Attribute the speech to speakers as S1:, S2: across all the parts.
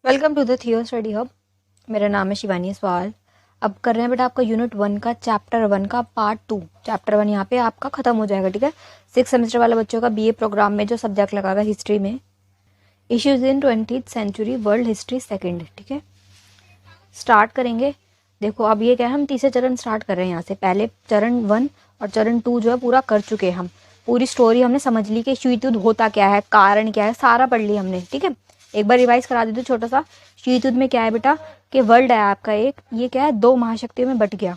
S1: Welcome to the थियो study hub. मेरा नाम है शिवानी सवाल। अब कर रहे हैं बेटा आपका यूनिट 1 का चैप्टर 1 का पार्ट 2। चैप्टर 1 यहाँ पे आपका खत्म हो जाएगा, ठीक है। 6 सेमेस्टर वाले बच्चों का बीए प्रोग्राम में जो सब्जेक्ट लगा हिस्ट्री में, issues in 20th century world history second, ठीक है। स्टार्ट करेंगे। देखो अब ये क्या है, हम तीसरे चरण स्टार्ट कर रहे हैं यहाँ से। पहले चरण 1 और चरण 2 जो है पूरा कर चुके हैं हम। पूरी स्टोरी हमने समझ ली कि शीत युद्ध होता क्या है, कारण क्या है, सारा पढ़ लिया हमने, ठीक है। एक बार रिवाइज करा देते छोटा सा। शीत युद्ध में क्या है बेटा कि वर्ल्ड है आपका एक, ये क्या है, 2 महाशक्तियों में बट गया।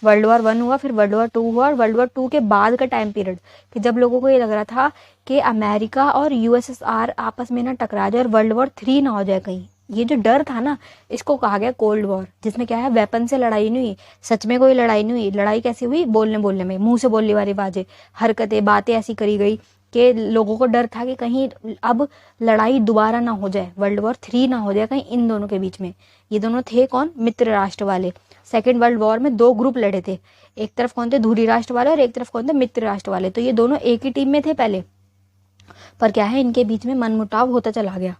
S1: वर्ल्ड वॉर 1 हुआ, फिर वर्ल्ड वॉर 2 हुआ, और वर्ल्ड वॉर 2 के बाद का टाइम पीरियड कि जब लोगों को ये लग रहा था कि अमेरिका और यूएसएसआर आपस में ना टकरा जाए और वर्ल्ड वॉर 3 ना हो जाए कहीं। ये जो डर था ना, इसको कहा गया कोल्ड वॉर, जिसमें क्या है, वेपन से लड़ाई नहीं हुई, सच में कोई लड़ाई नहीं हुई। लड़ाई कैसी हुई, बोलने में, मुंह से बोलने वाली बातें, हरकतें, बातें ऐसी करी गई कि लोगों को डर था कि कहीं अब लड़ाई दोबारा ना हो जाए, वर्ल्ड वॉर 3 ना हो जाए कहीं इन दोनों के बीच में। ये दोनों थे कौन, मित्र राष्ट्र वाले। सेकेंड वर्ल्ड वॉर में 2 ग्रुप लड़े थे, एक तरफ कौन थे, धुरी राष्ट्र वाले, और एक तरफ कौन थे, मित्र राष्ट्र वाले। तो ये दोनों एक ही टीम में थे पहले, पर क्या है, इनके बीच में मनमुटाव होता चला गया।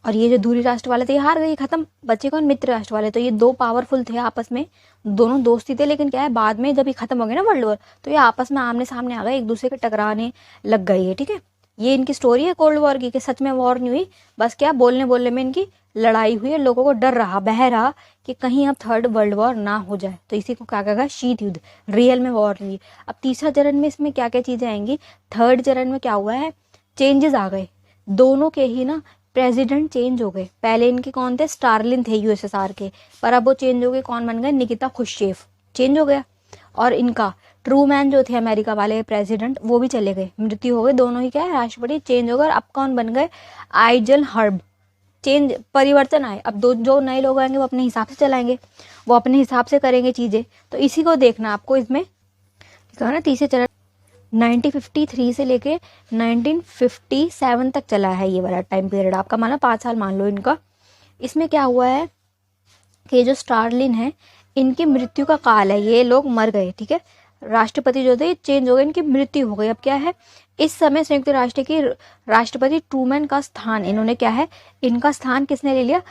S1: और ये जो धुरी राष्ट्र वाले थे ये हार गए, खत्म, बचे कौन, मित्र राष्ट्र वाले। तो ये 2 पावरफुल थे आपस में, दोनों दोस्ती थे, लेकिन क्या है, बाद में जब ये खत्म हो गया ना वर्ल्ड वॉर, तो ये आपस में आमने सामने आ गए, एक दूसरे के टकराने लग गए है, ठीक है। ये इनकी स्टोरी है कोल्ड वॉर की, कि सच में वॉर नहीं हुई, बस क्या बोलने में इनकी लड़ाई हुई है। लोगों को डर रहा, बह रहा कि कहीं अब 3rd वर्ल्ड वॉर ना हो जाए, तो इसी को क्या कहा, शीत युद्ध। रियल में वॉर नहीं। अब तीसरा चरण में इसमें क्या क्या चीजें आएंगी। 3rd चरण में क्या हुआ है, चेंजेस आ गए, दोनों के ही ना प्रेसिडेंट चेंज हो गए। पहले इनके कौन थे, स्टालिन थे यूएसएसआर के, पर अब वो चेंज हो गए, कौन बन गए, निकिता खुश्चेव चेंज हो गया। और इनका ट्रूमैन जो थे अमेरिका वाले प्रेसिडेंट, वो भी चले गए, मृत्यु हो गई। दोनों ही क्या है, राष्ट्रपति चेंज हो गए। अब कौन बन गए, आइजन हर्ब, चेंज, परिवर्तन आए। अब जो नए लोग आएंगे वो अपने हिसाब से चलाएंगे, वो अपने हिसाब से करेंगे चीजें। तो इसी को देखना आपको इसमें, कहा ना तीसरे चरण 1953 से लेके 1957 तक चला है ये वाला टाइम पीरियड आपका, माना 5 साल मान लो इनका। इसमें क्या हुआ है कि जो स्टालिन है, इनकी मृत्यु का काल है, ये लोग मर गए, ठीक है। राष्ट्रपति जो थे चेंज हो गए, इनकी मृत्यु हो गई। अब क्या है, इस समय संयुक्त राष्ट्र के राष्ट्रपति ट्रूमैन का स्थान इन्होंने, क्या है, इनका स्थान किसने ले लिया,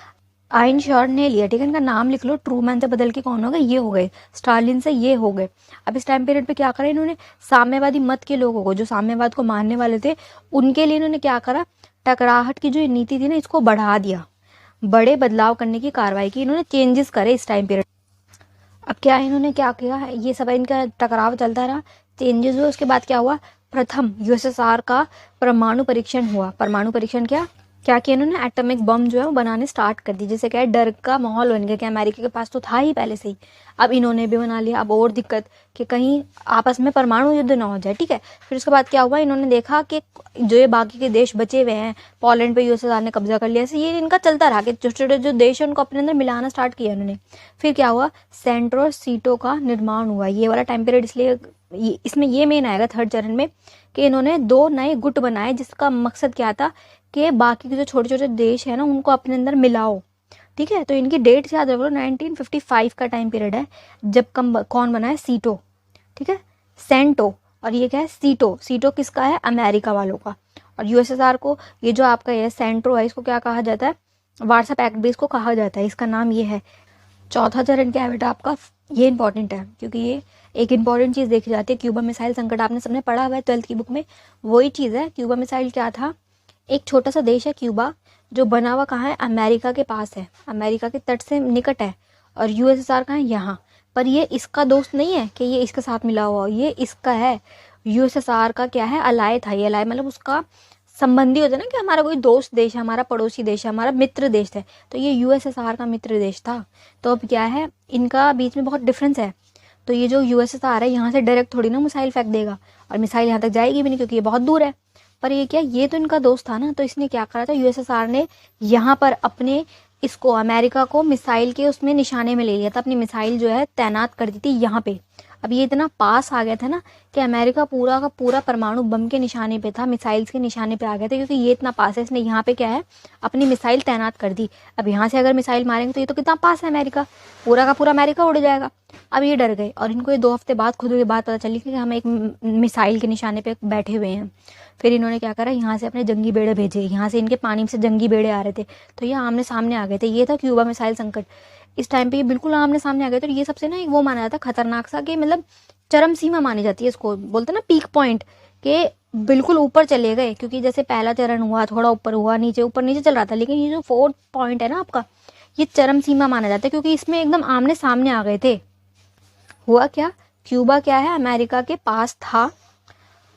S1: आइनशॉर्न ने लिया, ठीक है। इनका नाम लिख लो, ट्रूमैन से बदल के कौन हो गए, ये हो गए, स्टालिन से ये हो गए। अब इस टाइम पीरियड पे क्या करा इन्होंने, साम्यवादी मत के लोगों को, जो साम्यवाद को मानने वाले थे, उनके लिए इन्होंने क्या करा, टकराहट की जो नीति थी ना, इसको बढ़ा दिया, बड़े बदलाव करने की कार्रवाई की इन्होंने, चेंजेस करे इस टाइम पीरियड। अब क्या इन्होंने क्या किया है, ये सब इनका टकराव चलता रहा, चेंजेस हुए। उसके बाद क्या हुआ, प्रथम यूएसएसआर का परमाणु परीक्षण हुआ। परमाणु परीक्षण क्या किया इन्होंने, एटॉमिक बम जो है वो बनाने स्टार्ट कर दी, जिससे क्या है, डर का माहौल बन गया कि अमेरिका के पास तो था ही पहले से ही, अब इन्होंने भी बना लिया। अब और दिक्कत कि कहीं आपस में परमाणु युद्ध ना हो जाए, ठीक है। फिर उसके बाद क्या हुआ, इन्होंने देखा कि जो ये बाकी के देश बचे हुए हैं, पोलैंड पे यूएसएसआर ने कब्जा कर लिया, ऐसे ये इनका चलता रहा कि छोटे छोटे जो देश है उनको अपने अंदर मिलाना स्टार्ट किया इन्होंने। फिर क्या हुआ, सेंट्रो और सीटों का निर्माण हुआ। ये वाला टाइम पीरियड इसलिए इसमें ये मेन आएगा 3rd चरण में, कि इन्होंने 2 नए गुट बनाए, जिसका मकसद क्या था कि बाकी के जो छोटे छोटे देश है ना, उनको अपने अंदर मिलाओ, ठीक है। तो इनकी डेट याद रख लो, 1955 का टाइम पीरियड है, जब कौन बना है, सीटो, ठीक है, सेंटो, और ये क्या है, सीटो। सीटो किसका है, अमेरिका वालों का। और यूएसएसआर को, ये जो आपका ये सेंट्रो है, इसको क्या कहा जाता है, वार्सा पैक्ट भी इसको कहा जाता है, इसका नाम ये है। चौथा चरण क्या है बेटा आपका, ये इंपॉर्टेंट है, क्योंकि ये एक इंपॉर्टेंट चीज देखी जाती है। क्यूबा मिसाइल संकट आपने सबने पढ़ा हुआ है 12th की बुक में, वही चीज है। क्यूबा मिसाइल क्या था, एक छोटा सा देश है क्यूबा, जो बना हुआ कहाँ है, अमेरिका के पास है, अमेरिका के तट से निकट है। और यूएसएसआर कहाँ है, यहाँ पर। ये इसका दोस्त नहीं है कि ये इसके साथ मिला हुआ, ये इसका है। यूएसएसआर का क्या है, अलाय था, ये अलाय मतलब उसका संबंधी होता है ना, कि हमारा कोई दोस्त देश है, हमारा पड़ोसी देश है, हमारा मित्र देश है, तो ये यूएसएसआर का मित्र देश था। तो अब क्या है, इनका बीच में बहुत डिफरेंस है। तो ये जो यूएसएसआर है, यहाँ से डायरेक्ट थोड़ी ना मिसाइल फेंक देगा, और मिसाइल यहाँ तक जाएगी भी नहीं, क्योंकि ये बहुत दूर है। पर ये क्या, ये तो इनका दोस्त था ना, तो इसने क्या करा था, यूएसएसआर ने यहाँ पर अपने इसको, अमेरिका को मिसाइल के उसमें निशाने में ले लिया था, अपनी मिसाइल जो है तैनात कर दी थी यहाँ पे। अब ये इतना पास आ गया था ना कि अमेरिका पूरा का पूरा परमाणु बम के निशाने पे था, मिसाइल्स के निशाने पे आ गया था, क्योंकि ये इतना पास है। इसने यहाँ पे क्या है, अपनी मिसाइल तैनात कर दी। अब यहाँ से अगर मिसाइल मारेंगे तो ये तो कितना पास है अमेरिका, पूरा का पूरा अमेरिका उड़ जाएगा। अब ये डर गए और इनको ये 2 हफ्ते बाद खुद ये बात पता चली कि हम एक मिसाइल के निशाने पे बैठे हुए हैं। फिर इन्होंने क्या करा, यहाँ से अपने जंगी बेड़े भेजे, यहाँ से इनके पानी से जंगी बेड़े आ रहे थे, तो ये आमने सामने आ गए थे। ये था क्यूबा मिसाइल संकट। इस टाइम पे ये बिल्कुल आमने सामने आ गए थे। और ये सबसे ना एक वो माना जाता है खतरनाक सा, कि मतलब चरम सीमा मानी जाती है इसको, बोलते ना पीक पॉइंट, के बिल्कुल ऊपर चले गए। क्योंकि जैसे पहला चरण हुआ, थोड़ा ऊपर हुआ, नीचे ऊपर नीचे चल रहा था, लेकिन ये जो 4th पॉइंट है ना आपका, ये चरम सीमा माना जाता है, क्योंकि इसमें एकदम आमने सामने आ गए थे। हुआ क्या, क्यूबा क्या है अमेरिका के पास था,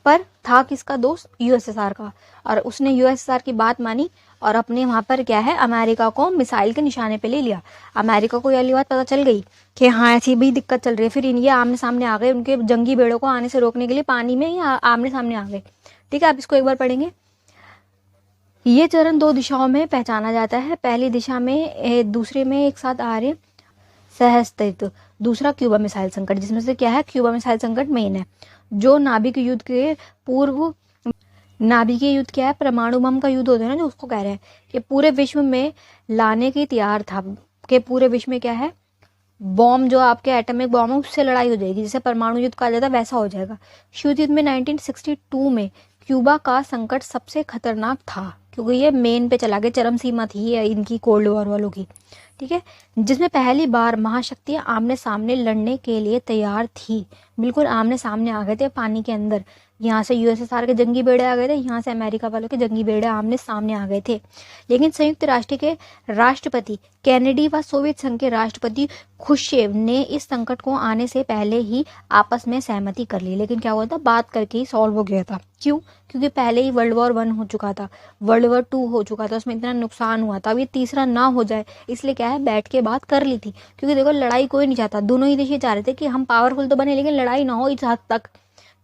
S1: पर था किसका दोस्त, यूएसएसआर का। और उसने यूएसएसआर की बात मानी और अपने वहां पर क्या है, अमेरिका को मिसाइल के निशाने पे ले लिया। अमेरिका को ये वाली बात पता चल गई कि हाँ ऐसी भी दिक्कत चल रही है। फिर ये आमने सामने आ गए, उनके जंगी बेड़ों को आने से रोकने के लिए पानी में ही आमने सामने आ गए। ठीक है, आप इसको एक बार पढ़ेंगे। ये चरण 2 दिशाओं में पहचाना जाता है। पहली दिशा में दूसरे में एक साथ आ रहे सहअस्तित्व, दूसरा क्यूबा मिसाइल संकट, जिसमें से क्या है, क्यूबा मिसाइल संकट मेन है, जो नाभिक युद्ध के पूर्व, नाभिकीय युद्ध क्या है, परमाणु बम का युद्ध होता है ना, जो उसको कह रहे हैं, कि पूरे विश्व में लाने की तैयार था। कि पूरे विश्व में क्या है, बॉम्ब जो आपके एटॉमिक बॉम्ब है उससे लड़ाई हो जाएगी, जैसे परमाणु युद्ध कहा जाता है वैसा हो जाएगा। शीत युद्ध में 1962 में क्यूबा का संकट सबसे खतरनाक था, क्योंकि ये मेन पे चला गया, चरम सीमा थी ये इनकी कोल्ड वॉर वालों की। ठीक है, जिसमें पहली बार महाशक्तियां आमने सामने लड़ने के लिए तैयार थी, बिल्कुल आमने सामने आ गए थे पानी के अंदर। यहाँ से यूएसएसआर के जंगी बेड़े आ गए थे, यहाँ से अमेरिका वालों के जंगी बेड़े आमने सामने आ गए थे। लेकिन संयुक्त राष्ट्र के राष्ट्रपति कैनेडी व सोवियत संघ के राष्ट्रपति खुश्चेव ने इस संकट को आने से पहले ही आपस में सहमति कर ली। लेकिन क्या हुआ था, बात करके ही सॉल्व हो गया था। क्यों, क्योंकि पहले ही वर्ल्ड वॉर 1 हो चुका था, वर्ल्ड वॉर 2 हो चुका था, उसमें इतना नुकसान हुआ था। अब ये तीसरा ना हो जाए, इसलिए क्या है, बैठ के बात कर ली थी। क्योंकि देखो लड़ाई कोई नहीं चाहता, दोनों ही देश ये चाह रहे थे कि हम पावरफुल तो बने, लेकिन लड़ाई ना हो इस हद तक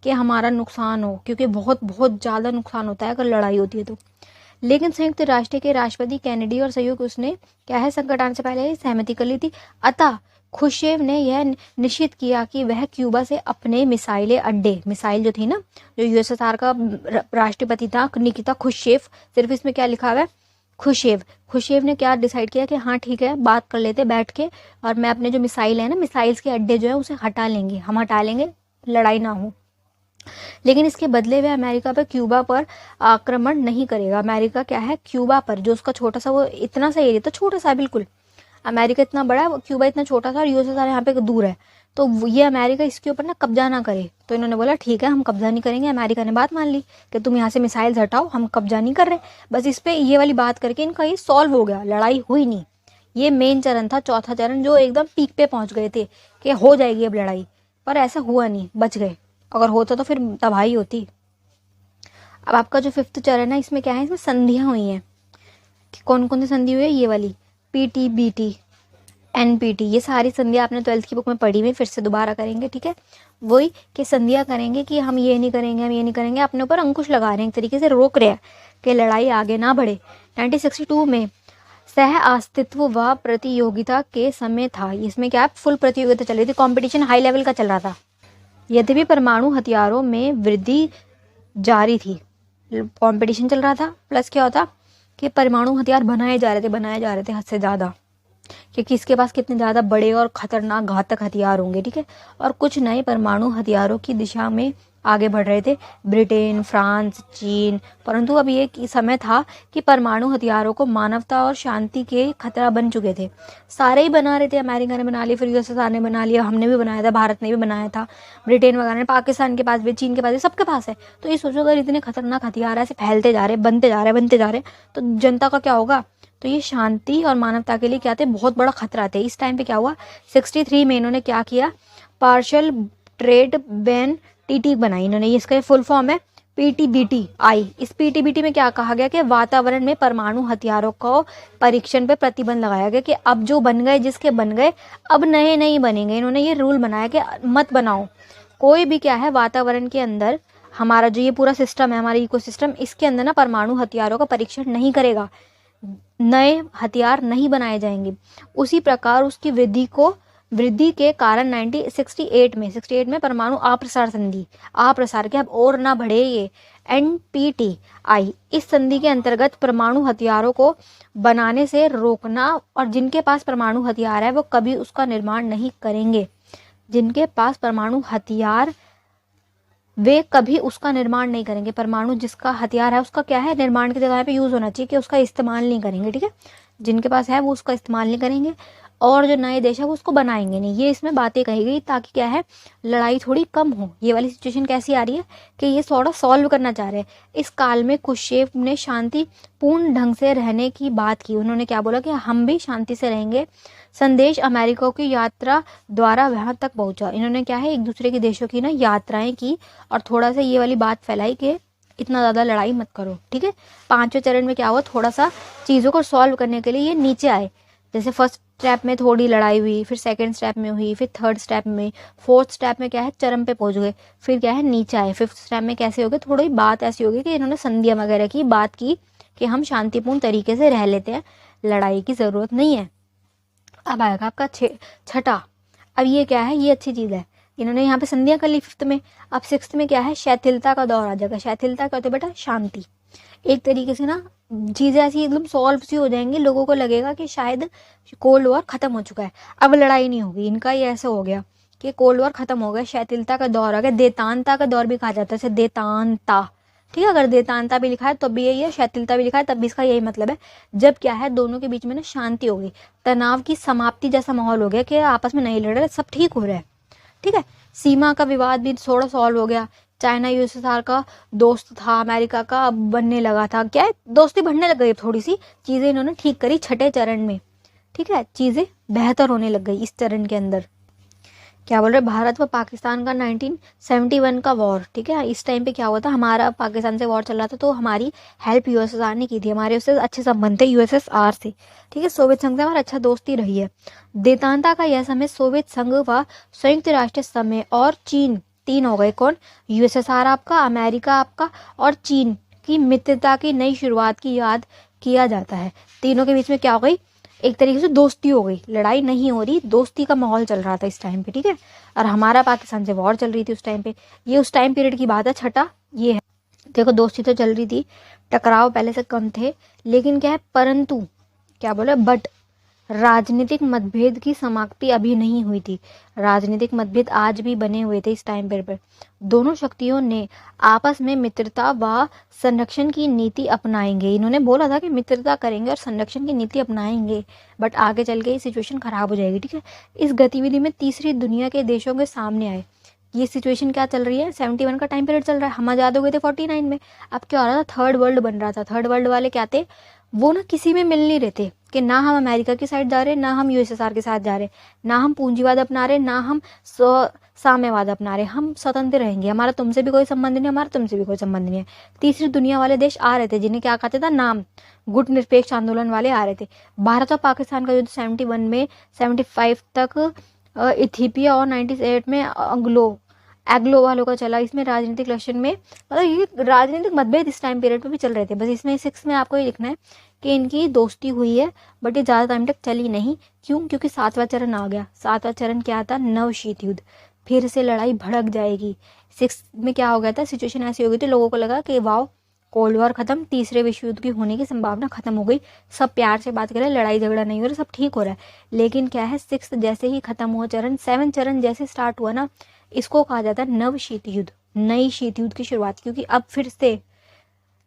S1: कि हमारा नुकसान हो, क्योंकि बहुत बहुत ज़्यादा नुकसान होता है अगर लड़ाई होती है तो। लेकिन संयुक्त राष्ट्र के राष्ट्रपति कैनेडी और सहयोग उसने क्या है, संकट आने से पहले ही सहमति कर ली थी। अतः खुश्चेव ने यह निश्चित किया कि वह क्यूबा से अपने मिसाइलें अड्डे, मिसाइल जो थी ना, जो यूएसएसआर का राष्ट्रपति था निकिता खुश्चेव, सिर्फ इसमें क्या लिखा हुआ है, खुश्चेव ने क्या डिसाइड किया कि हाँ ठीक है, बात कर लेते बैठ के, और मैं अपने जो मिसाइल है ना, मिसाइल्स के अड्डे जो है उसे हटा लेंगे, हम हटा लेंगे, लड़ाई ना हो। लेकिन इसके बदले वे अमेरिका पर, क्यूबा पर आक्रमण नहीं करेगा। अमेरिका क्या है, क्यूबा पर, जो उसका छोटा सा, वो इतना सा एरिया था, छोटा सा बिल्कुल, अमेरिका इतना बड़ा है, क्यूबा इतना छोटा था, और यूएसएसआर यहाँ पे दूर है, तो ये अमेरिका इसके ऊपर ना कब्जा ना करे। तो इन्होंने बोला ठीक है, हम कब्जा नहीं करेंगे। अमेरिका ने बात मान ली कि तुम यहाँ से मिसाइल्स हटाओ, हम कब्जा नहीं कर रहे। बस इस पे ये वाली बात करके इनका ये सॉल्व हो गया, लड़ाई हुई नहीं। ये मेन चरण था, चौथा चरण, जो एकदम पीक पे पहुंच गए थे कि हो जाएगी अब लड़ाई, पर ऐसा हुआ नहीं, बच गए। अगर होता तो फिर तबाही होती। अब आपका जो 5th चरण है, इसमें क्या है, इसमें संधियां हुई हैं। कौन कौन सी संधि हुई है, ये वाली पीटी, बीटी, एनपीटी, ये सारी संधियां आपने 12th की बुक में पढ़ी हुई, फिर से दोबारा करेंगे। ठीक है, वही कि संधियां करेंगे कि हम ये नहीं करेंगे, हम ये नहीं करेंगे, अपने ऊपर अंकुश लगा रहे हैं, एक तरीके से रोक रहे हैं कि लड़ाई आगे ना बढ़े। 1962 में सह अस्तित्व व प्रतियोगिता के समय था, इसमें क्या फुल प्रतियोगिता चल रही थी, कॉम्पिटिशन हाई लेवल का चल रहा था। यद्यपि परमाणु हथियारों में वृद्धि जारी थी, कंपटीशन चल रहा था, प्लस क्या होता कि परमाणु हथियार बनाए जा रहे थे हद से ज़्यादा, कि किसके पास कितने ज़्यादा बड़े और खतरनाक घातक हथियार होंगे। ठीक है, और कुछ नए परमाणु हथियारों की दिशा में आगे बढ़ रहे थे, ब्रिटेन, फ्रांस, चीन। परंतु अब ये समय था कि परमाणु हथियारों को मानवता और शांति के खतरा बन चुके थे। सारे ही बना रहे थे, अमेरिका ने बना लिया, फिर यूएसएसआर ने बना लिया, हमने भी बनाया था, भारत ने भी बनाया था, ब्रिटेन वगैरह ने, पाकिस्तान के पास भी, चीन के पास भी, सबके पास है। तो ये सोचो अगर इतने खतरनाक हथियार ऐसे फैलते जा रहे, बनते जा रहे, तो जनता का क्या होगा। तो ये शांति और मानवता के लिए क्या थे, बहुत बड़ा खतरा थे। इस टाइम पे क्या हुआ, 63 में इन्होंने क्या किया, पार्शियल ट्रेड बैन टीटी बनाई इन्होंने। इसका फुल फॉर्म है पीटीबीटी आई। इस पीटीबीटी में क्या कहा गया कि वातावरण में परमाणु हथियारों को परीक्षण पे प्रतिबंध लगाया गया, कि अब जो बन गए, जिसके बन गए, अब नए नहीं बनेंगे। इन्होंने ये रूल बनाया कि मत बनाओ कोई भी, क्या है, वातावरण के अंदर हमारा जो ये पूरा सिस्टम है, हमारा इकोसिस्टम, इसके अंदर ना परमाणु हथियारों का परीक्षण नहीं करेगा, नए हथियार नहीं बनाए जाएंगे। उसी प्रकार उसकी वृद्धि को वृद्धि के कारण 1968 में परमाणु अप्रसार संधि, अप्रसार के अब और ना बढ़े ये, NPT इस संधि के अंतर्गत परमाणु हथियारों को बनाने से रोकना, और जिनके पास परमाणु हथियार है वो कभी उसका निर्माण नहीं करेंगे, जिनके पास परमाणु हथियार वे कभी उसका निर्माण नहीं करेंगे। परमाणु जिसका हथियार है उसका क्या है, निर्माण की जगह पे यूज होना चाहिए, कि उसका इस्तेमाल नहीं करेंगे, ठीक है। जिनके पास है वो उसका इस्तेमाल नहीं करेंगे, और जो नए देश है वो उसको बनाएंगे नहीं। ये इसमें बातें कही गई ताकि क्या है, लड़ाई थोड़ी कम हो। ये वाली सिचुएशन कैसी आ रही है कि ये थोड़ा सॉल्व करना चाह रहे हैं। इस काल में खुश्चेव ने शांतिपूर्ण ढंग से रहने की बात की। उन्होंने क्या बोला कि हम भी शांति से रहेंगे। संदेश अमेरिका की यात्रा द्वारा वहां तक पहुंचा। इन्होंने क्या है, एक दूसरे के देशों की ना यात्राएं की, और थोड़ा सा ये वाली बात फैलाई कि इतना ज़्यादा लड़ाई मत करो, ठीक है। 5वें चरण में क्या हुआ, थोड़ा सा चीज़ों को सॉल्व करने के लिए ये नीचे आए। जैसे फर्स्ट स्टेप में थोड़ी लड़ाई हुई, फिर सेकंड स्टेप में हुई, फिर थर्ड स्टेप में, फोर्थ स्टेप में क्या है, चरम पे पहुंच गए, फिर क्या है नीचे आए। फिफ्थ स्टेप में कैसे हो गए, थोड़ी बात ऐसी होगी कि इन्होंने संधियां वगैरह की बात की कि हम शांतिपूर्ण तरीके से रह लेते हैं, लड़ाई की ज़रूरत नहीं है। अब आएगा आपका छठा। अब ये क्या है, ये अच्छी चीज़ है, इन्होंने यहाँ पे संधियां कर ली 5th में। अब 6th में क्या है, शिथिलता का दौर आ जाएगा। शिथिलता क्या होती है बेटा, शांति। एक तरीके से ना चीज़ें ऐसी एकदम सॉल्व सी हो जाएंगी, लोगों को लगेगा कि शायद कोल्ड वॉर खत्म हो चुका है, अब लड़ाई नहीं होगी। इनका ये ऐसा हो गया कि कोल्ड वॉर खत्म हो गया, शिथिलता का दौर आ गया। देतानता का दौर भी कहा जाता है, जैसे देतानता, ठीक है। अगर देतानता भी लिखा है तब भी यही है, शिथिलता भी लिखा है तब भी इसका यही मतलब है। जब क्या है, दोनों के बीच में ना शांति हो गई, तनाव की समाप्ति जैसा माहौल हो गया कि आपस में नहीं लड़ रहे, सब ठीक हो रहा है, ठीक है। सीमा का विवाद भी थोड़ा सॉल्व हो गया। चाइना USSR का दोस्त था, अमेरिका का अब बनने लगा था, क्या है, दोस्ती बढ़ने लग गई। थोड़ी सी चीजें इन्होंने ठीक करी 6ठे चरण में, ठीक है। चीजें बेहतर होने लग गई इस चरण के अंदर। क्या बोल रहे, भारत व पाकिस्तान का 1971 का वॉर, ठीक है। इस टाइम पे क्या हुआ था, हमारा पाकिस्तान से वॉर चल रहा था, तो हमारी हेल्प USSR ने की थी, हमारे उससे अच्छे संबंध थे USSR से, ठीक है। सोवियत संघ से हमारा अच्छा दोस्ती रही है। देतानता का यह समय सोवियत संघ व संयुक्त राष्ट्र समय और चीन, तीन हो गए, कौन, USSR आपका, अमेरिका आपका और चीन की मित्रता की नई शुरुआत की याद किया जाता है। तीनों के बीच में क्या हो गई, एक तरीके से दोस्ती हो गई, लड़ाई नहीं हो रही, दोस्ती का माहौल चल रहा था इस टाइम पे, ठीक है। और हमारा पाकिस्तान से वॉर चल रही थी उस टाइम पे। ये उस टाइम पीरियड की बात है, छठा ये है। देखो दोस्ती तो चल रही थी, टकराव पहले से कम थे, लेकिन क्या है, परंतु क्या बोले, बट राजनीतिक मतभेद की समाप्ति अभी नहीं हुई थी। राजनीतिक मतभेद आज भी बने हुए थे इस टाइम पर। दोनों शक्तियों ने आपस में मित्रता व संरक्षण की नीति अपनाएंगे। इन्होंने बोला था कि मित्रता करेंगे और संरक्षण की नीति अपनाएंगे, बट आगे चल के ये सिचुएशन खराब हो जाएगी, ठीक है। इस गतिविधि में तीसरी दुनिया के देशों के सामने आए। ये सिचुएशन क्या चल रही है, 71 का टाइम पीरियड चल रहा है, हम आज़ाद हो गए थे 49 में। अब क्या हो रहा था, थर्ड वर्ल्ड बन रहा था। थर्ड वर्ल्ड वाले क्या थे, वो ना किसी में मिल नहीं रहे थे, कि ना हम अमेरिका की साइड जा रहे, ना हम USSR के साथ जा रहे, ना हम पूंजीवाद अपना रहे, ना हम साम्यवाद अपना रहे। हम स्वतंत्र रहेंगे, हमारा तुमसे भी कोई संबंध नहीं, हमारा तुमसे भी कोई संबंध नहीं है। तीसरी दुनिया वाले देश आ रहे थे, जिन्हें क्या कहते थे, नाम गुट निरपेक्ष आंदोलन वाले आ रहे थे। भारत और पाकिस्तान का युद्ध 71 में 75 तक इथियोपिया और 98 में एग्लो वालों का चला। इसमें राजनीतिक लक्षण में मतलब ये राजनीतिक मतभेद इस टाइम पीरियड पे भी चल रहे थे। बस इसमें 6 में आपको ये लिखना है कि इनकी दोस्ती हुई है, बट ये ज़्यादा टाइम तक चली नहीं। क्यों, क्योंकि 7वां चरण आ गया। 7वां चरण क्या था, नवशीत युद्ध, फिर से लड़ाई भड़क जाएगी। 6 में क्या हो गया था, सिचुएशन ऐसी हो गई थी, लोगों को लगा कि वाह कोल्ड वॉर खत्म, तीसरे विश्व युद्ध की होने की संभावना खत्म हो गई, सब प्यार से बात करें, लड़ाई झगड़ा नहीं हो रहा, सब ठीक हो रहा है। लेकिन क्या है, 6 जैसे ही खत्म हुआ चरण, 7 चरण जैसे स्टार्ट हुआ ना, इसको कहा जाता है नव शीत युद्ध, नई शीत युद्ध की शुरुआत। क्योंकि अब फिर से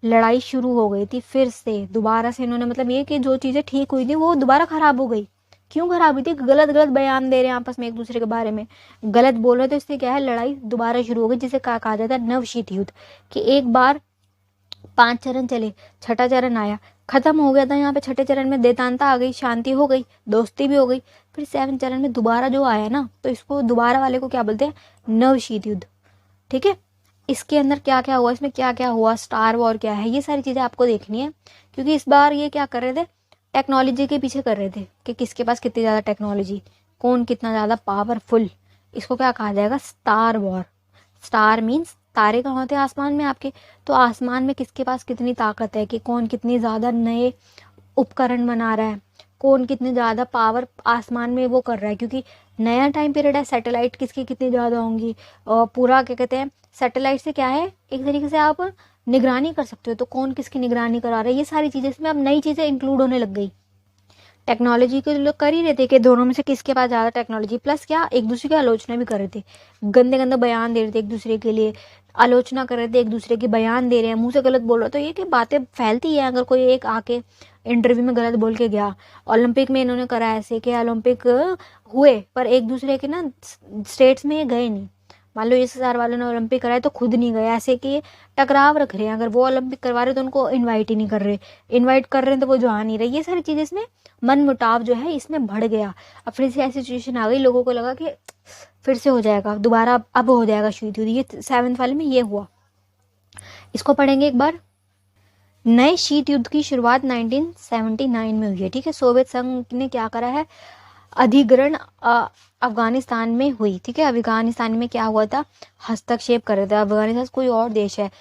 S1: लड़ाई शुरू हो गई थी, फिर से दोबारा से इन्होंने मतलब ये कि जो चीज़ें ठीक हुई थी वो दोबारा खराब हो गई। क्यों खराब हुई थी, गलत गलत बयान दे रहे हैं आपस में एक दूसरे के बारे में, गलत बोल रहे, तो इससे क्या है, लड़ाई दोबारा शुरू हो गई, जिसे कहा जाता है नवशीत युद्ध। कि एक बार 5 चरण चले, छठा चरण आया, खत्म हो गया था यहाँ पे। छठे चरण में देतानता आ गई, शांति हो गई, दोस्ती भी हो गई। फिर 7 चरण में दोबारा जो आया ना, तो इसको दोबारा वाले को क्या बोलते हैं, नवशीत युद्ध, ठीक है। इसके अंदर क्या क्या हुआ, इसमें क्या क्या हुआ, स्टार वॉर क्या है, ये सारी चीज़ें आपको देखनी है। क्योंकि इस बार ये क्या कर रहे थे, टेक्नोलॉजी के पीछे कर रहे थे कि किसके पास कितनी ज़्यादा टेक्नोलॉजी, कौन कितना ज़्यादा पावरफुल। इसको क्या कहा जाएगा, स्टार वॉर। स्टार मीन्स तारे कहाँ होते हैं, आसमान में आपके, तो आसमान में किसके पास कितनी ताकत है, कि कौन कितनी ज़्यादा नए उपकरण बना रहा है, कौन कितने ज़्यादा पावर आसमान में वो कर रहा है। क्योंकि नया टाइम पीरियड है, सैटेलाइट किसकी कितनी ज़्यादा होंगी, और पूरा क्या कहते हैं, सैटेलाइट से क्या है एक तरीके से आप निगरानी कर सकते हो, तो कौन किसकी निगरानी करा रहा है, ये सारी चीज़ें इसमें अब नई चीज़ें इंक्लूड होने लग गई। टेक्नोलॉजी के लोग कर ही रहे थे कि दोनों में से किसके पास ज़्यादा टेक्नोलॉजी, प्लस क्या एक दूसरे की आलोचना भी कर रहे थे, गंदे गंदे बयान दे रहे थे एक दूसरे के लिए, आलोचना कर रहे थे एक दूसरे की, बयान दे रहे हैं, मुंह से गलत बोल रहे, तो ये कि बातें फैलती है। अगर कोई एक आके इंटरव्यू में गलत बोल के गया, ओलंपिक में इन्होंने करा ऐसे कि ओलंपिक हुए पर एक दूसरे के ना स्टेट्स में ये गए नहीं, मान लो USSR वालों ने ओलंपिक कराए तो खुद नहीं गए, ऐसे कि टकराव रख रहे हैं। अगर वो ओलंपिक करवा रहे तो उनको इनवाइट ही नहीं कर रहे, इनवाइट कर रहे हैं तो वो जो आ नहीं रहे, ये सारी चीज़ें इसमें मन मुटाव जो है इसमें बढ़ गया। अब फिर से ऐसी सिचुएशन आ गई, लोगों को लगा कि फिर से हो जाएगा दोबारा, अब हो जाएगा शीत युद्ध, ये 7th वाले में ये हुआ। इसको पढ़ेंगे एक बार। नए शीत युद्ध की शुरुआत 1979 में हुई है, ठीक है। सोवियत संघ ने क्या करा है, अधिग्रहण अफगानिस्तान में हुई, ठीक है। अफगानिस्तान में क्या हुआ था, हस्तक्षेप कर रहे थे, अफगानिस्तान कोई और देश है,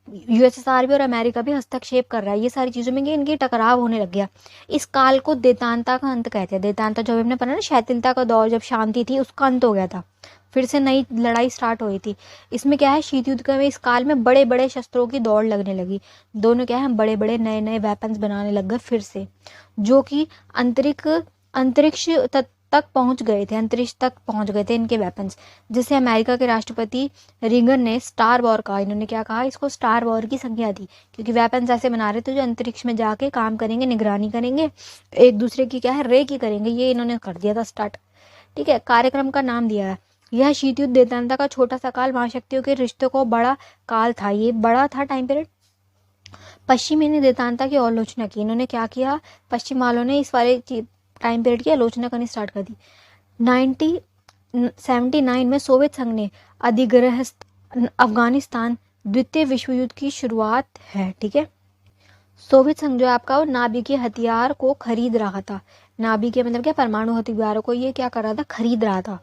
S1: USSR भी और अमेरिका भी हस्तक्षेप कर रहा है, ये सारी चीज़ों में इनकी टकराव होने लग गया। इस काल को देतांता का अंत कहते हैं। देतांता जो हमने पढ़ा ना, शिथिलता का दौर, जब शांति थी उसका अंत हो गया था, फिर से नई लड़ाई स्टार्ट हुई थी। इसमें क्या है, शीत युद्ध के इस काल में बड़े बड़े शस्त्रों की दौड़ लगने लगी, दोनों क्या है बड़े बड़े नए नए वेपन्स बनाने लग गए फिर से, जो कि अंतरिक्ष तक पहुंच गए थे, अंतरिक्ष तक पहुंच गए थे इनके वेपन्स, जिसे अमेरिका के राष्ट्रपति रिगन ने स्टार वॉर कहा। इन्होंने क्या कहा, इसको स्टार वॉर की संज्ञा दी, क्योंकि वेपन्स ऐसे बना रहे थे जो अंतरिक्ष में जाके काम करेंगे, निगरानी करेंगे, एक दूसरे की क्या है रे की करेंगे, ये इन्होंने कर दिया था स्टार्ट, ठीक है। कार्यक्रम का नाम दिया है, यह शीत युद्ध देतांता का छोटा सा काल महाशक्तियों के रिश्तों को बड़ा काल था, ये बड़ा था टाइम पीरियड। पश्चिमी ने देतांता की आलोचना की, इन्होंने क्या किया, पश्चिम वालों ने इस वाले टाइम पीरियड की आलोचना करनी स्टार्ट कर दी। 1979 में सोवियत संघ ने अधिग्रहण अफगानिस्तान द्वितीय विश्व युद्ध की शुरुआत है, ठीक है। सोवियत संघ जो आपका वो नाभिकीय हथियार को खरीद रहा था, नाभिकीय मतलब क्या, परमाणु हथियारों को ये क्या कर रहा था, खरीद रहा था।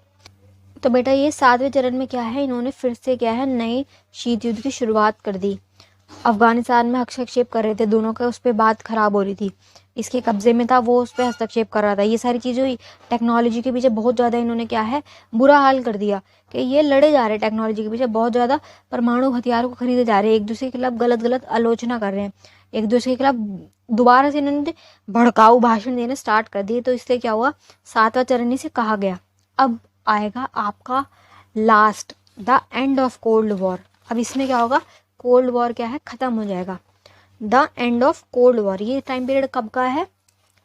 S1: तो बेटा ये 7वें चरण में क्या है, इन्होंने फिर से क्या है नए शीत युद्ध की शुरुआत कर दी। अफगानिस्तान में हस्तक्षेप कर रहे थे, दोनों का उस पर बात खराब हो रही थी, इसके कब्जे में था, वो उस पर हस्तक्षेप कर रहा था, ये सारी चीज़ें हुई। टेक्नोलॉजी के पीछे बहुत ज़्यादा इन्होंने क्या है बुरा हाल कर दिया, कि ये लड़े जा रहे हैं टेक्नोलॉजी के पीछे, बहुत ज़्यादा परमाणु हथियारों को खरीदे जा रहे हैं, एक दूसरे के खिलाफ गलत गलत आलोचना कर रहे हैं, एक दूसरे के खिलाफ दोबारा से इन्होंने भड़काऊ भाषण देने स्टार्ट कर दिए। तो इससे क्या हुआ, 7वां चरण इसे कहा गया। अब आएगा आपका last, the end of cold war. अब इसमें क्या होगा, कोल्ड वॉर क्या है खत्म हो जाएगा, the end of cold war. ये टाइम पीरियड कब का है,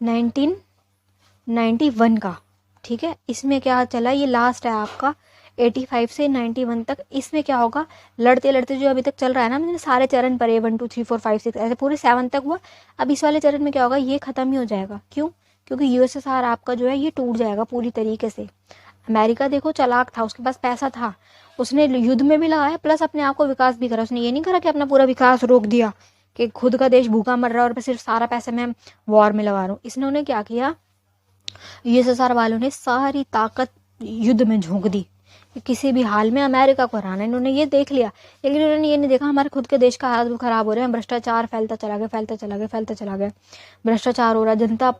S1: 1991 का, ठीक है। इसमें क्या चला, ये लास्ट है आपका 85 से 91 तक। इसमें क्या होगा, लड़ते लड़ते जो अभी तक चल रहा है ना, मैंने सारे चरण पर 1 2 3 4 5 6 ऐसे पूरे 7 तक हुआ। अब इस वाले चरण में क्या होगा, ये खत्म ही हो जाएगा। क्यों, क्योंकि USSR आपका जो है ये टूट जाएगा पूरी तरीके से। अमेरिका देखो चालाक था, उसके पास पैसा था, उसने युद्ध में भी लगाया प्लस अपने आप को विकास भी करा। उसने ये नहीं करा कि अपना पूरा विकास रोक दिया, कि खुद का देश भूखा मर रहा है और सिर्फ सारा पैसा मैं वॉर में लगा रहा हूँ। इसने क्या किया, USSR वालों ने सारी ताकत युद्ध में झोंक दी, किसी भी हाल में अमेरिका को हराना। इन्होंने ये देख लिया, लेकिन इन्होंने ये नहीं देखा हमारे खुद के देश का हालत भी खराब हो रहे हैं, भ्रष्टाचार फैलता चला गया, फैलता चला गया, फैलता चला गया, भ्रष्टाचार हो रहा है, जनता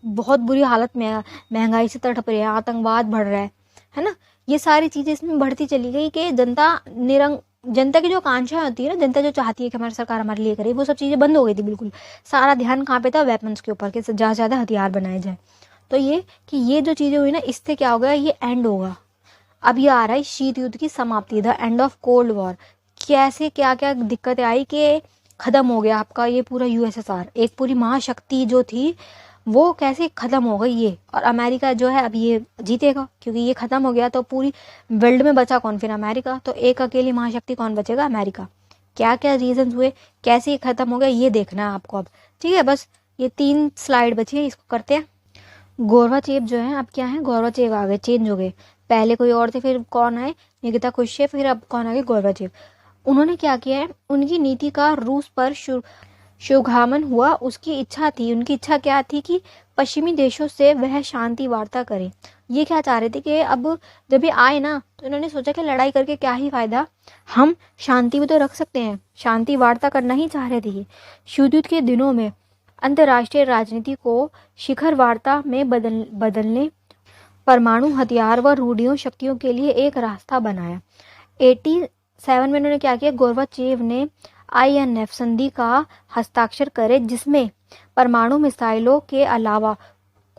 S1: बहुत बुरी हालत में है, महंगाई से तड़प रही है, आतंकवाद बढ़ रहा है ना। ये सारी चीज़ें इसमें बढ़ती चली गई कि जनता की जो आकांक्षाएं होती है ना, जनता जो चाहती है कि हमारी सरकार हमारे लिए करे, वो सब चीज़ें बंद हो गई थी बिल्कुल। सारा ध्यान कहाँ पे था, वेपन्स के ऊपर, कि ज़्यादा से ज़्यादा हथियार बनाए जाए। तो ये कि ये जो चीज़ें हुई ना, इससे क्या हो गया, ये एंड होगा। अब ये आ रहा है शीत युद्ध की समाप्ति, the end of cold war. कैसे क्या क्या दिक्कतें आई कि खत्म हो गया आपका ये पूरा USSR, एक पूरी महाशक्ति जो थी वो कैसे खत्म हो गई ये, और अमेरिका जो है अब ये जीतेगा, क्योंकि ये खत्म हो गया। तो पूरी वर्ल्ड में बचा कौन फिर, अमेरिका। तो एक अकेली महाशक्ति कौन बचेगा, अमेरिका। क्या क्या रीजन हुए, कैसे ये खत्म हो गया, ये देखना है आपको अब, ठीक है। बस ये 3 स्लाइड बची है, इसको करते हैं। गोर्बाचेव जो है अब क्या है, गोर्बाचेव आ गए, चेंज हो गए। पहले कोई और थे, फिर कौन आए, निकिता खुश्चेव, फिर अब कौन आ गए, गोर्बाचेव। उन्होंने क्या किया है, उनकी नीति का रूस पर शुभागमन हुआ। उसकी इच्छा थी, उनकी इच्छा क्या थी कि पश्चिमी देशों से वह शांति वार्ता करें। ये क्या चाह रहे थे कि अब जब ये आए ना, तो इन्होंने सोचा कि लड़ाई करके क्या ही फायदा, हम शांति भी तो रख सकते हैं, शांति वार्ता करना ही चाह रहे थे। शीत युद्ध के दिनों में अंतर्राष्ट्रीय राजनीति को शिखर वार्ता में बदलने परमाणु हथियार व रूढ़ियों शक्तियों के लिए एक रास्ता बनाया। 87 में इन्होंने क्या किया, गोर्बाचेव ने INF संधि का हस्ताक्षर करे, जिसमें परमाणु मिसाइलों के अलावा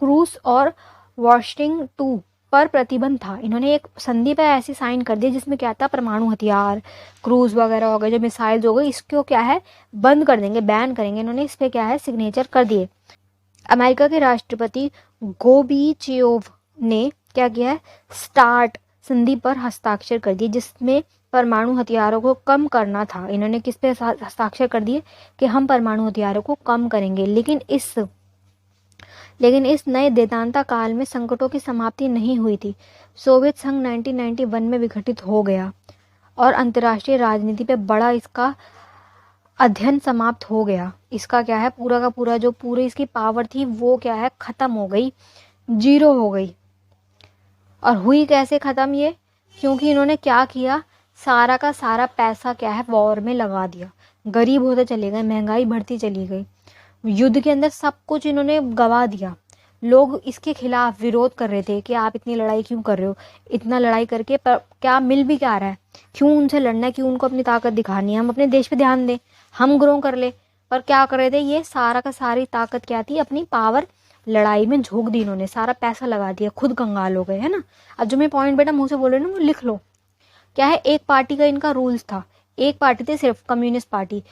S1: क्रूज और वॉशिंग 2 पर प्रतिबंध था। इन्होंने एक संधि पर ऐसी साइन कर दी जिसमें क्या था, परमाणु हथियार, क्रूज वगैरह हो गए, जो मिसाइल्स हो गए, इसको क्या है बंद कर देंगे, बैन करेंगे। इन्होंने इस पे क्या है सिग्नेचर कर दिए। अमेरिका के राष्ट्रपति गोर्बाचेव ने क्या किया है, स्टार्ट संधि पर हस्ताक्षर कर दिए, जिसमें परमाणु हथियारों को कम करना था। इन्होंने किस पे हस्ताक्षर कर दिए कि हम परमाणु हथियारों को कम करेंगे। लेकिन इस नए देतांता काल में संकटों की समाप्ति नहीं हुई थी। सोवियत संघ 1991 में विघटित हो गया और अंतर्राष्ट्रीय राजनीति पे बड़ा इसका अध्ययन समाप्त हो गया। इसका क्या है, पूरा का पूरा जो पूरी इसकी पावर थी वो क्या है खत्म हो गई, जीरो हो गई। और हुई कैसे खत्म ये, क्योंकि इन्होंने क्या किया, सारा का सारा पैसा क्या है वॉर में लगा दिया। गरीब होते चले गए, महंगाई बढ़ती चली गई, युद्ध के अंदर सब कुछ इन्होंने गवा दिया। लोग इसके खिलाफ विरोध कर रहे थे कि आप इतनी लड़ाई क्यों कर रहे हो, इतना लड़ाई करके पर क्या मिल भी क्या रहा है, क्यों उनसे लड़ना है, क्यों उनको अपनी ताकत दिखानी है, हम अपने देश पे ध्यान दें, हम ग्रो कर ले। पर क्या कर रहे थे, ये सारा का सारी ताकत क्या थी, अपनी पावर लड़ाई में झोंक दी इन्होंने, सारा पैसा लगा दिया, खुद कंगाल हो गए, है ना। अब जो मैं पॉइंट बेटा मुंह से बोल रही हूँ ना वो लिख लो। क्या है, एक पार्टी का इनका रूल्स था, एक पार्टी थी सिर्फ कम्युनिस्ट पार्टी।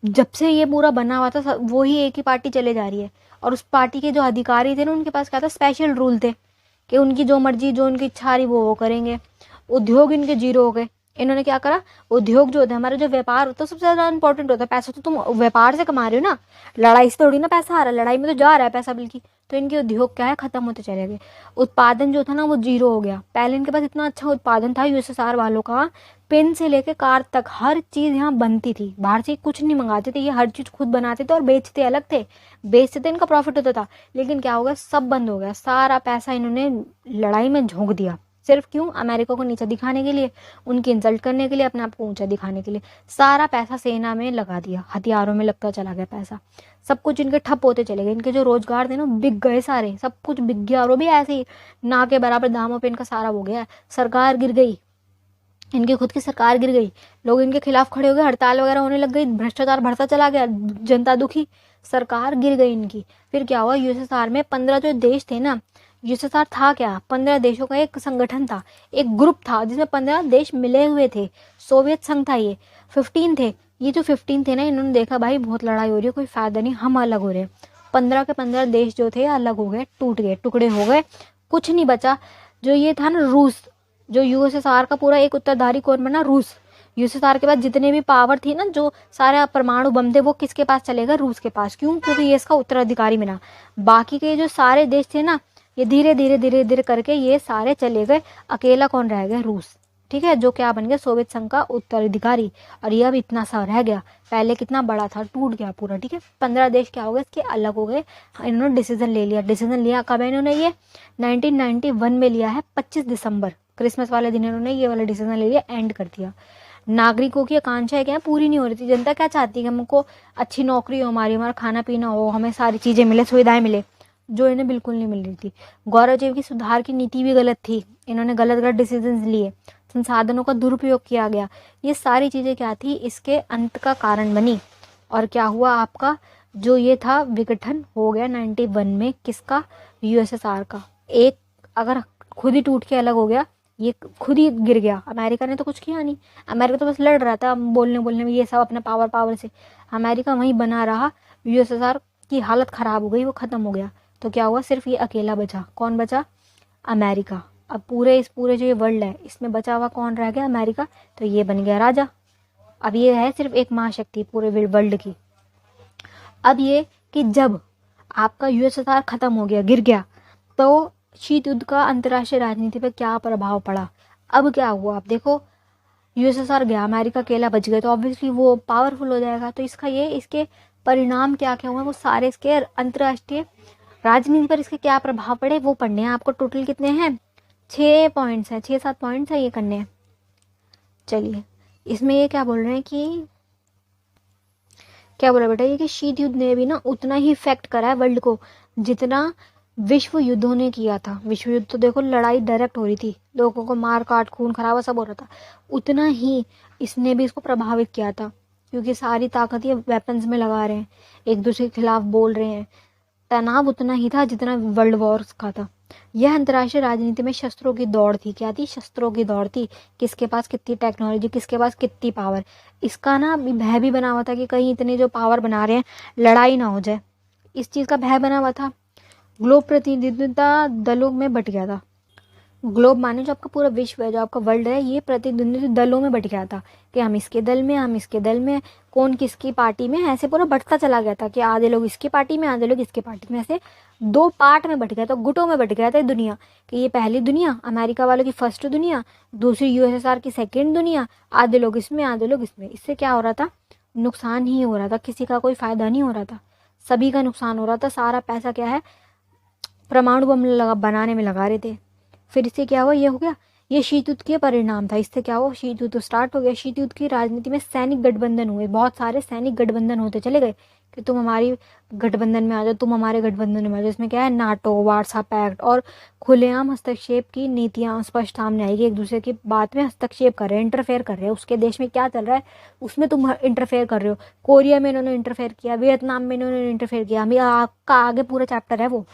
S1: जब से ये पूरा बना हुआ था वो ही एक ही पार्टी चले जा रही है। और उस पार्टी के जो अधिकारी थे ना उनके पास क्या था, स्पेशल रूल थे कि उनकी जो मर्जी जो उनकी इच्छा आ रही वो करेंगे। उद्योग इनके जीरो हो गए। इन्होंने क्या करा, उद्योग जो होता है हमारा, जो व्यापार होता है सबसे ज्यादा इंपॉर्टेंट होता है। पैसा तो तुम व्यापार से कमा रहे हो ना, लड़ाई से थोड़ी ना पैसा आ रहा है, लड़ाई में तो जा रहा है पैसा बल्कि। तो इनके उद्योग क्या है खत्म होते चले गए। उत्पादन जो था ना वो जीरो हो गया। पहले इनके पास इतना अच्छा उत्पादन था USSR वालों का, पेन से लेके कार तक हर चीज यहाँ बनती थी, बाहर से कुछ नहीं मंगाते थे, ये हर चीज खुद बनाते थे और बेचते अलग थे। बेचते थे, इनका प्रॉफिट होता था। लेकिन क्या हो गया, सब बंद हो गया, सारा पैसा इन्होंने लड़ाई में झोंक दिया। सिर्फ क्यों, अमेरिका को नीचा दिखाने के लिए, उनकी इंसल्ट करने के लिए, अपने आप को ऊंचा दिखाने के लिए सारा पैसा सेना में लगा दिया, हथियारों में लगता चला गया पैसा। सब कुछ इनके ठप होते चले गए, इनके जो रोजगार थे ना बिक गए सारे, सब कुछ बिक गया। और वो भी ऐसे ही ना के बराबर दामों पे इनका सारा हो गया। सरकार गिर गई, इनकी खुद की सरकार गिर गई, लोग इनके खिलाफ खड़े हो गए, हड़ताल वगैरह होने लग गई, भ्रष्टाचार बढ़ता चला गया, जनता दुखी, सरकार गिर गई इनकी। फिर क्या हुआ, USSR में 15 जो देश थे ना, USSR था क्या, 15 देशों का एक संगठन था, एक ग्रुप था जिसमें 15 देश मिले हुए थे। सोवियत संघ था ये, 15 थे। ये जो 15 थे ना, इन्होंने देखा भाई बहुत लड़ाई हो रही है, कोई फायदा नहीं, हम अलग हो रहे हैं। 15 के 15 देश जो थे अलग हो गए, टूट गए, टुकड़े हो गए, कुछ नहीं बचा। जो ये था ना रूस, जो USSR का पूरा एक उत्तरधारी कौन बना, रूस। USSR के पास जितने भी पावर थी ना, जो सारे परमाणु बम थे, वो किसके पास चले गए, रूस के पास। क्यों, क्योंकि ये इसका उत्तराधिकारी बना। बाकी के जो सारे देश थे ना, ये धीरे धीरे धीरे धीरे करके ये सारे चले गए, अकेला कौन रह गया, रूस। ठीक है, जो क्या बन गया, सोवियत संघ का उत्तराधिकारी। और ये अब इतना सा रह गया, पहले कितना बड़ा था, टूट गया पूरा। ठीक है, 15 देश क्या हो गए, इसके अलग हो गए। इन्होंने डिसीजन ले लिया। डिसीजन लिया कब है इन्होंने, ये 1991 में लिया है, 25 दिसंबर, क्रिसमस वाले दिन इन्होंने ये वाला डिसीजन ले लिया, एंड कर दिया। नागरिकों की आकांक्षाएं क्या पूरी नहीं हो रही थी। जनता क्या चाहती है कि हमको अच्छी नौकरी हो, हमारा खाना पीना हो, हमें सारी चीजें मिले, सुविधाएं मिले, जो इन्हें बिल्कुल नहीं मिल रही थी। गोर्बाचेव की सुधार की नीति भी गलत थी, इन्होंने गलत गलत डिसीजन लिए, संसाधनों का दुरुपयोग किया गया। ये सारी चीजें क्या थी, इसके अंत का कारण बनी। और क्या हुआ, आपका जो ये था विघटन हो गया 91 में, किसका, USSR का। एक अगर खुद ही टूट के अलग हो गया, ये खुद ही गिर गया। अमेरिका ने तो कुछ किया नहीं, अमेरिका तो बस लड़ रहा था बोलने में, ये सब अपने पावर से। अमेरिका वहीं बना रहा, USSR की हालत खराब हो गई, वो खत्म हो गया। तो क्या हुआ, सिर्फ ये अकेला बचा। कौन बचा, अमेरिका। अब इस पूरे जो ये वर्ल्ड है इसमें बचा हुआ कौन रह गया, अमेरिका। तो ये बन गया राजा। अब ये है सिर्फ एक महाशक्ति पूरे वर्ल्ड की। अब ये कि जब आपका USSR खत्म हो गया, गिर गया, तो शीत युद्ध का अंतर्राष्ट्रीय राजनीति पे क्या प्रभाव पड़ा। अब क्या हुआ, आप देखो, USSR गया, अमेरिका अकेला बच गया, तो ऑब्वियसली वो पावरफुल हो जाएगा। तो इसके परिणाम क्या क्या हुए, वो सारे इसके अंतर्राष्ट्रीय राजनीति पर इसके क्या प्रभाव पड़े वो पढ़ने हैं आपको। टोटल कितने हैं, 6 पॉइंट्स हैं, 6-7 पॉइंट्स है ये करने हैं। चलिए, इसमें ये क्या बोल रहे हैं कि क्या बोला बेटा, ये कि शीत युद्ध ने भी ना उतना ही इफेक्ट करा है वर्ल्ड को, जितना विश्व युद्धों ने किया था। विश्व युद्ध तो देखो लड़ाई डायरेक्ट हो रही थी, लोगों को मार काट खून खराबा सब हो रहा था, उतना ही इसने भी इसको प्रभावित किया था, क्योंकि सारी ताकत ये वेपन्स में लगा रहे हैं, एक दूसरे के खिलाफ बोल रहे हैं। तनाव उतना ही था जितना वर्ल्ड वॉर्स का था। यह अंतर्राष्ट्रीय राजनीति में शस्त्रों की दौड़ थी। क्या थी? शस्त्रों की दौड़ थी, किसके पास कितनी टेक्नोलॉजी, किसके पास कितनी पावर। इसका ना भय भी बना हुआ था कि कहीं इतने जो पावर बना रहे हैं लड़ाई ना हो जाए, इस चीज़ का भय बना हुआ था। ग्लोब प्रतिनिधित्व दलों में बट गया था। ग्लोब माने जो आपका पूरा विश्व है, जो आपका वर्ल्ड है, ये प्रतिद्वंदी दलों में बट गया था कि हम इसके दल में, हम इसके दल में, कौन किसकी पार्टी में, ऐसे पूरा बटता चला गया था कि आधे लोग इसकी पार्टी में, आधे लोग इसकी पार्टी में, ऐसे दो पार्ट में बट गया था, गुटों में बट गया था दुनिया, कि ये पहली दुनिया अमेरिका वालों की फर्स्ट दुनिया, दूसरी यूएसएसआर की सेकेंड दुनिया, आधे लोग इसमें, आधे लोग इसमें। इससे क्या हो रहा था? नुकसान ही हो रहा था, किसी का कोई फायदा नहीं हो रहा था, सभी का नुकसान हो रहा था। सारा पैसा क्या है, परमाणु बम बनाने में लगा रहे थे। फिर इससे क्या हुआ? ये हो गया, ये शीत युद्ध के परिणाम था। इससे क्या हुआ? शीत युद्ध स्टार्ट हो गया। शीत युद्ध की राजनीति में सैनिक गठबंधन हुए, बहुत सारे सैनिक गठबंधन होते चले गए कि तुम हमारी गठबंधन में आ जाओ, तुम हमारे गठबंधन में आ जाओ। इसमें क्या है? नाटो, वार्सा पैक्ट और खुलेआम हस्तक्षेप की नीतियां स्पष्ट सामने आएगी। एक दूसरे की बात में हस्तक्षेप कर रहे हैं, इंटरफेयर कर रहे हैं, उसके देश में क्या चल रहा है उसमें तुम इंटरफेयर कर रहे हो। कोरिया में इन्होंने इंटरफेयर किया, वियतनाम में इन्होंने इंटरफेयर किया। हमें आपका आगे पूरा चैप्टर है, वो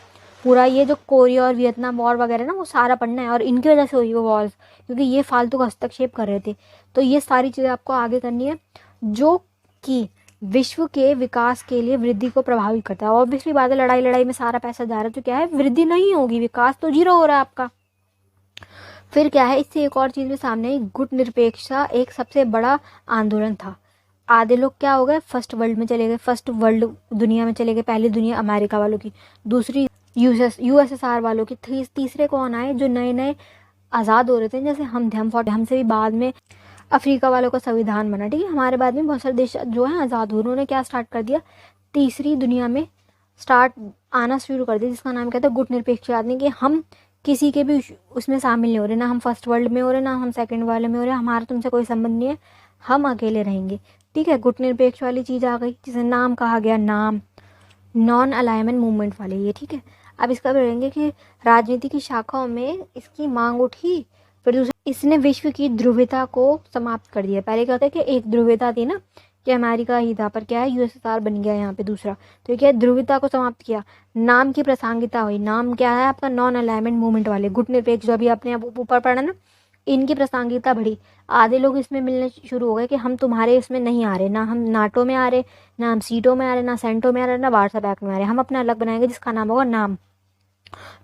S1: पूरा ये जो कोरिया और वियतनाम वॉर वगैरह ना, वो सारा पढ़ना है। और इनकी वजह से हुई वो वॉर्स, क्योंकि ये फालतू का हस्तक्षेप कर रहे थे। तो ये सारी चीज़ें आपको आगे करनी है, जो कि विश्व के विकास के लिए वृद्धि को प्रभावित करता है। ऑब्वियसली बात है, लड़ाई लड़ाई में सारा पैसा जा रहा है तो क्या है, वृद्धि नहीं होगी, विकास तो जीरो हो रहा है आपका। फिर क्या है, इससे एक और चीज़ भी सामने आई, गुट निरपेक्षता एक सबसे बड़ा आंदोलन था। आधे लोग क्या हो गए, फर्स्ट वर्ल्ड में चले गए, फर्स्ट वर्ल्ड दुनिया में चले गए, पहली दुनिया अमेरिका वालों की, दूसरी यूएसएसआर वालों की, तीसरे कौन आए, जो नए नए आज़ाद हो रहे थे, जैसे हम थे, हमसे भी बाद में अफ्रीका वालों का संविधान बना, ठीक है। हमारे बाद में बहुत सारे देश जो है आज़ाद हुए, उन्होंने क्या स्टार्ट कर दिया, तीसरी दुनिया में स्टार्ट आना शुरू कर दिया, जिसका नाम कहता है गुट निरपेक्ष राजनीति, कि हम किसी के भी उसमें शामिल नहीं हो रहे, ना हम फर्स्ट वर्ल्ड में हो रहे, ना हम सेकंड वर्ल्ड में हो रहे, हमारा तुमसे कोई संबंध नहीं है, हम अकेले रहेंगे, ठीक है। गुट निरपेक्ष वाली चीज़ आ गई, जिसे नाम कहा गया, नाम नॉन अलाइनमेंट मूवमेंट वाले, ये ठीक है। अब इसका पढ़ेंगे कि राजनीति की शाखाओं में इसकी मांग उठी। फिर दूसरा, इसने विश्व की ध्रुवीयता को समाप्त कर दिया। पहले क्या होता है कि एक ध्रुवीयता थी ना, कि अमेरिका ही था, पर क्या है, यूएसएसआर बन गया यहाँ पे दूसरा, तो क्या है, ध्रुवीयता को समाप्त किया। नाम की प्रासंगिकता हुई, नाम क्या है आपका, नॉन अलाइनमेंट मूवमेंट वाले, गुट निरपेक्ष जो अभी आपने ऊपर पढ़ा ना, इनकी प्रासंगिकता बढ़ी। आधे लोग इसमें मिलने शुरू हो गए कि हम तुम्हारे इसमें नहीं आ रहे, ना हम नाटो में आ रहे, ना हम सीटो में आ रहे, ना सेंटो में आ रहे, ना वार्सा पैक्ट में आ रहे, हम अपना अलग बनाएंगे जिसका नाम होगा नाम,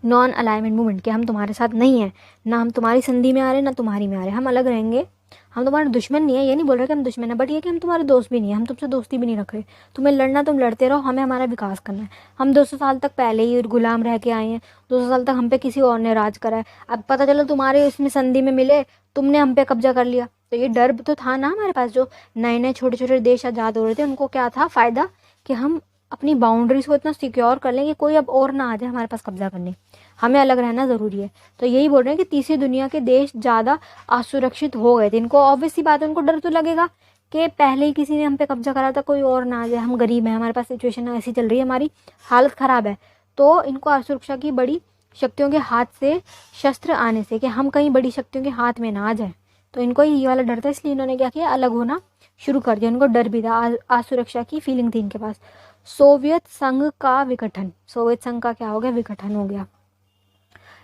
S1: नॉन अलाइनमेंट मूवमेंट, के हम तुम्हारे साथ नहीं है, ना हम तुम्हारी संधि में आ रहे, ना तुम्हारी में आ रहे, हम अलग रहेंगे। हम तुम्हारे दुश्मन नहीं है, ये नहीं बोल रहे कि हम दुश्मन है, बट ये कि हम तुम्हारे दोस्त भी नहीं है, हम तुमसे दोस्ती भी नहीं रख रहे। तुम्हें लड़ना तुम लड़ते रहो, हमें हमारा विकास करना है। हम 200 साल तक पहले ही गुलाम रह के आए हैं, 200 साल तक हम पे किसी और ने राज करा है, अब पता चलो तुम्हारे इसमें संधि में मिले, तुमने हम पे कब्जा कर लिया। तो ये डर तो था ना हमारे पास, जो नए नए छोटे छोटे देश आज़ाद हो रहे थे, उनको क्या था फ़ायदा, कि हम अपनी बाउंड्रीज को इतना सिक्योर कर लें कि कोई अब और ना आ जाए हमारे पास कब्जा करने, हमें अलग रहना ज़रूरी है। तो यही बोल रहे हैं कि तीसरी दुनिया के देश ज़्यादा असुरक्षित हो गए थे। इनको ऑब्वियस सी बात है, उनको डर तो लगेगा कि पहले ही किसी ने हम पे कब्जा करा था, कोई और ना आ जाए, हम गरीब हैं, हमारे पास सिचुएशन ऐसी चल रही है, हमारी हालत ख़राब है। तो इनको असुरक्षा की बड़ी शक्तियों के हाथ से शस्त्र आने से, कि हम कहीं बड़ी शक्तियों के हाथ में ना आ जाए, तो इनको ये वाला डर था, इसलिए इन्होंने क्या किया, अलग होना शुरू कर दिया। उनको डर भी था, असुरक्षा की फीलिंग थी इनके पास। सोवियत संघ का विघटन, सोवियत संघ का क्या हो गया, विघटन हो गया।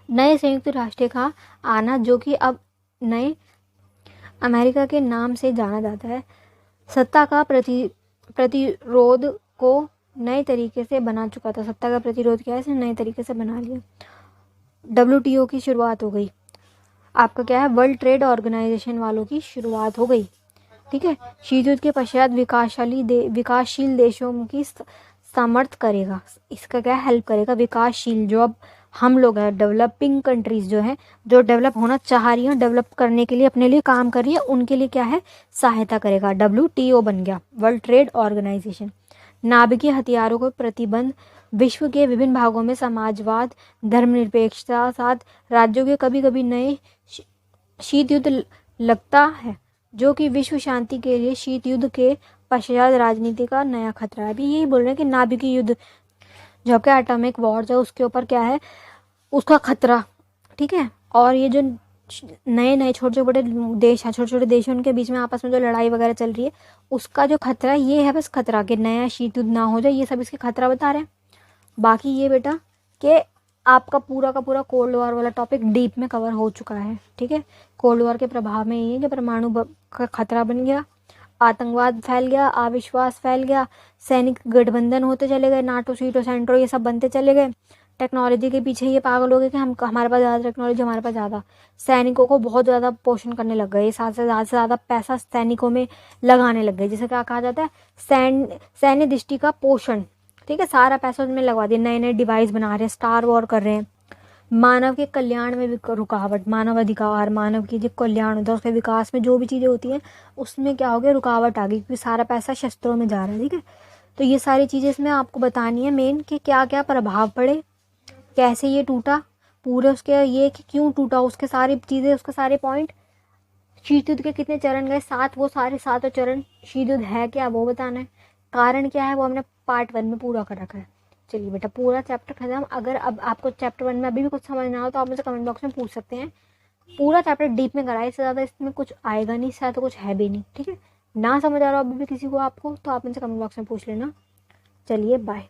S1: नए संयुक्त राष्ट्र का आना, जो कि अब नए अमेरिका के नाम से जाना जाता है, सत्ता का प्रतिरोध को नए तरीके से बना चुका था। सत्ता का प्रतिरोध क्या है, इसे नए तरीके से बना लिया। WTO की शुरुआत हो गई, आपका क्या है, वर्ल्ड ट्रेड ऑर्गेनाइजेशन वालों की शुरुआत हो गई, ठीक है। शीत युद्ध के पश्चात विकासशील देशों की सामर्थ्य करेगा, इसका क्या हेल्प करेगा, विकासशील जो अब हम लोग हैं, डेवलपिंग कंट्रीज जो हैं, जो डेवलप होना चाह रही हैं, डेवलप करने के लिए अपने लिए काम कर रही है, उनके लिए क्या है, सहायता करेगा। WTO बन गया, वर्ल्ड ट्रेड ऑर्गेनाइजेशन। नाभिकीय हथियारों को प्रतिबंध, विश्व के विभिन्न भागों में समाजवाद, धर्मनिरपेक्षता, साथ राज्यों के कभी कभी नए शीत युद्ध लगता है, जो कि विश्व शांति के लिए शीत युद्ध के पश्चात राजनीति का नया खतरा है। अभी यही बोल रहे हैं कि नाभिकीय युद्ध, जो आपके एटॉमिक वॉर्स है उसके ऊपर क्या है, उसका खतरा, ठीक है। और ये जो नए नए छोटे बड़े देश हैं, छोटे छोटे देश हैं, उनके बीच में आपस में जो लड़ाई वगैरह चल रही है, उसका जो खतरा ये है, बस खतरा कि नया शीत युद्ध ना हो जाए, ये सब इसके खतरा बता रहे हैं। बाकी ये बेटा कि आपका पूरा का पूरा कोल्ड वॉर वाला टॉपिक डीप में कवर हो चुका है, ठीक है। कोल्ड वॉर के प्रभाव में ये है कि परमाणु का खतरा बन गया, आतंकवाद फैल गया, अविश्वास फैल गया, सैनिक गठबंधन होते चले गए, नाटो सीटो सेंट्रो ये सब बनते चले गए। टेक्नोलॉजी के पीछे ये पागल हो गए कि हम हमारे पास ज़्यादा टेक्नोलॉजी, हमारे पास ज़्यादा, सैनिकों को बहुत ज़्यादा पोषण करने लग गए, साथ से ज़्यादा पैसा सैनिकों में लगाने लग गए, जिसे क्या कहा जाता है, सैन्य दृष्टि का पोषण, ठीक है। सारा पैसा उसमें लगवा दिया, नए नए डिवाइस बना रहे हैं, स्टार वॉर कर रहे हैं। मानव के कल्याण में भी रुकावट, मानव अधिकार, मानव की जो कल्याण होता है उसके विकास में जो भी चीज़ें होती हैं उसमें क्या हो गया, रुकावट आ गई, क्योंकि सारा पैसा शस्त्रों में जा रहा है, ठीक है। तो ये सारी चीज़ें इसमें आपको बतानी है मेन, कि क्या क्या प्रभाव पड़े, कैसे ये टूटा, पूरे उसके ये कि क्यों टूटा, उसके सारी चीज़ें, उसके सारे पॉइंट, शीत युद्ध के कितने चरण गए, 7, वो सारे 7 चरण, शीत युद्ध है क्या वो बताना है, कारण क्या है वो हमने पार्ट 1 में पूरा कर रखा है। चलिए बेटा पूरा चैप्टर खत्म। अगर अब आपको चैप्टर 1 में अभी भी कुछ समझ ना हो तो आप मुझे कमेंट बॉक्स में पूछ सकते हैं। पूरा चैप्टर डीप में कराए, इससे ज़्यादा इसमें कुछ आएगा नहीं, इससे तो कुछ है भी नहीं, ठीक है। ना समझ आ रहा हो अभी भी किसी को आपको, तो आप मुझसे कमेंट बॉक्स में पूछ लेना। चलिए बाय।